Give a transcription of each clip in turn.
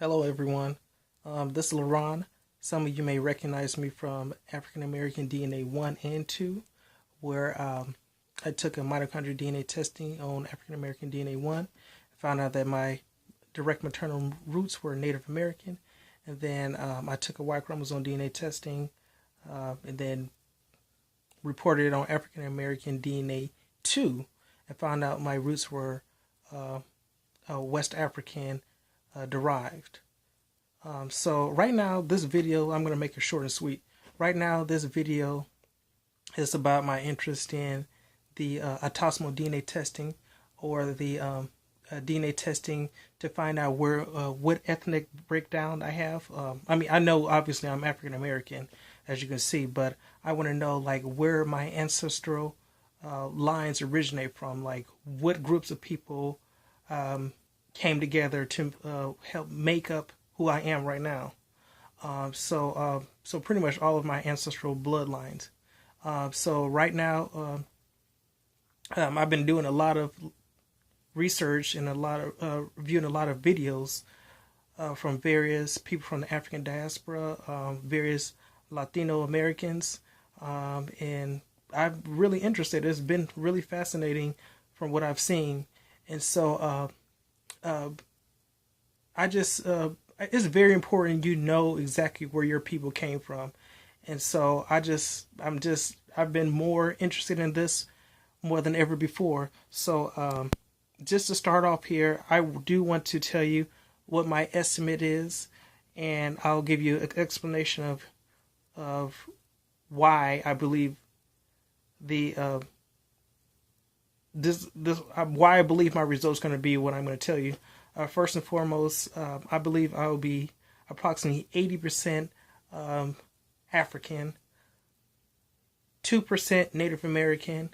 Hello, everyone. This is LaRon. Some of you may recognize me from African American DNA 1 and 2, where I took a mitochondrial DNA testing on African American DNA 1. I found out that my direct maternal roots were Native American. And then I took a Y chromosome DNA testing and then reported it on African American DNA 2 and found out my roots were West African derived. So right now, this video, I'm going to make it short and sweet. Right now, this video is about my interest in the autosomal DNA testing, or the DNA testing to find out where what ethnic breakdown I have. I know obviously I'm African American, as you can see, but I want to know like where my ancestral lines originate from, like what groups of people came together to help make up who I am right now. So pretty much all of my ancestral bloodlines. So right now, I've been doing a lot of research and a lot of reviewing a lot of videos from various people from the African diaspora, various Latino Americans, and I'm really interested. It's been really fascinating from what I've seen, and so I just it's very important you know exactly where your people came from, and so I've been more interested in this more than ever before. So just to start off here, I do want to tell you what my estimate is, and I'll give you an explanation of why I believe the why I believe my results going to be what I'm going to tell you. First and foremost, I believe I will be approximately 80% African, 2% Native American,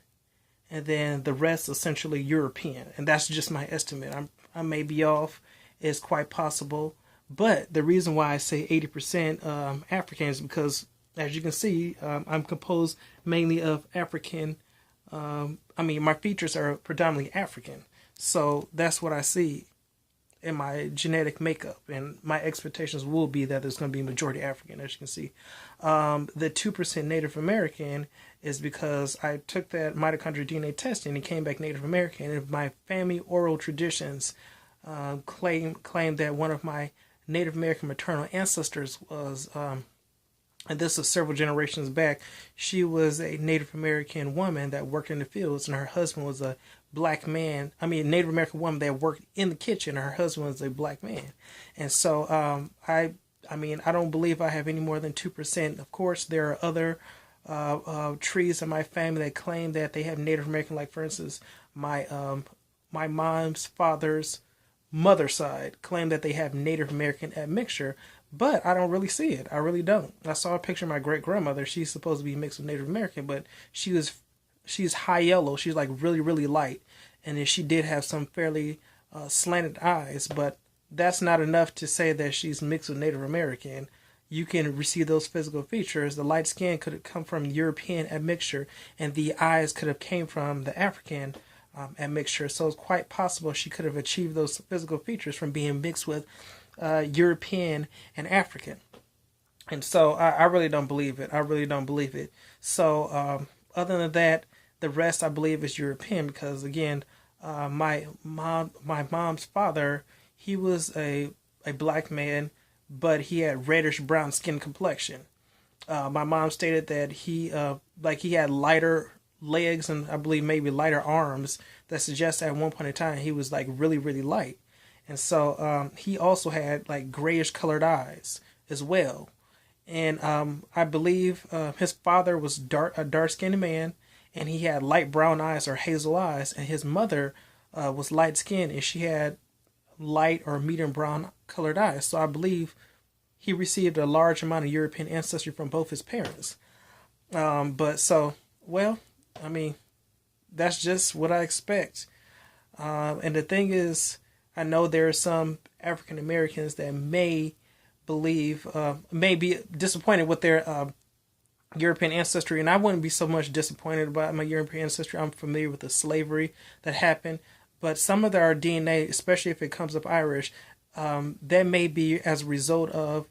and then the rest essentially European. And that's just my estimate. I may be off. It's quite possible. But the reason why I say 80% African is because, as you can see, I'm composed mainly of African. My features are predominantly African. So that's what I see in my genetic makeup, and my expectations will be that there's going to be majority African, as you can see. The 2% Native American is because I took that mitochondrial DNA testing and came back Native American, and my family oral traditions claim that one of my Native American maternal ancestors was, and this is several generations back, she was a Native American woman that worked in the fields, and her husband was a black man. Native American woman that worked in the kitchen, and her husband was a black man. And so I don't believe I have any more than 2%. Of course, there are other trees in my family that claim that they have Native American, like for instance, my mom's father's mother side claim that they have Native American admixture, but I don't really see it. I really don't. I saw a picture of my great grandmother. She's supposed to be mixed with Native American, but she's high yellow. She's like really, really light. And then she did have some fairly slanted eyes, but that's not enough to say that she's mixed with Native American. You can receive those physical features. The light skin could have come from European admixture, and the eyes could have came from the African admixture. So it's quite possible she could have achieved those physical features from being mixed with European and African. And so I really don't believe it. I really don't believe it. So other than that, the rest I believe is European, because again, my mom's father, he was a black man, but he had reddish brown skin complexion. My mom stated that he had lighter legs and I believe maybe lighter arms, that suggests at one point in time he was like really, really light. And so he also had like grayish colored eyes as well. And I believe his father was a dark skinned man, and he had light brown eyes or hazel eyes, and his mother was light skinned and she had light or medium brown colored eyes. So I believe he received a large amount of European ancestry from both his parents. That's just what I expect. And the thing is, I know there are some African Americans that may be disappointed with their European ancestry, and I wouldn't be so much disappointed about my European ancestry. I'm familiar with the slavery that happened, but some of our DNA, especially if it comes up Irish, that may be as a result of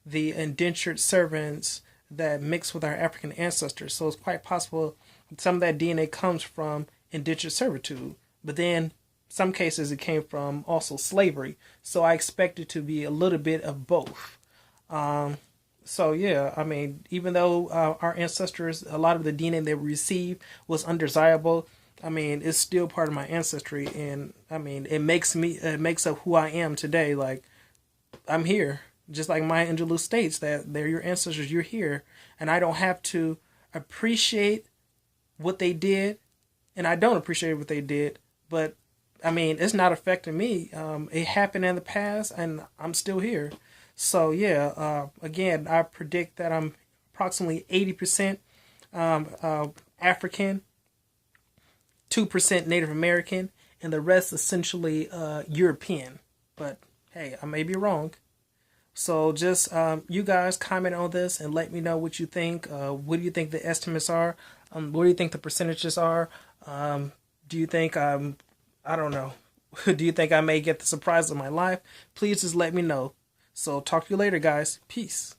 the indentured servants that mix with our African ancestors. So it's quite possible some of that DNA comes from indentured servitude. But then some cases it came from also slavery. So I expect it to be a little bit of both. So yeah, I mean, even though our ancestors, a lot of the DNA they received was undesirable, I mean, it's still part of my ancestry, and I mean, it makes up who I am today. Like, I'm here, just like Maya Angelou states that they're your ancestors. You're here, and I don't have to appreciate what they did, and I don't appreciate what they did. But I mean, it's not affecting me. It happened in the past, and I'm still here. So yeah, again, I predict that I'm approximately 80% African, 2% Native American, and the rest essentially European. But hey, I may be wrong. So just you guys comment on this and let me know what you think. What do you think the estimates are? What do you think the percentages are? Do you think I don't know. Do you think I may get the surprise of my life? Please just let me know. So talk to you later, guys. Peace.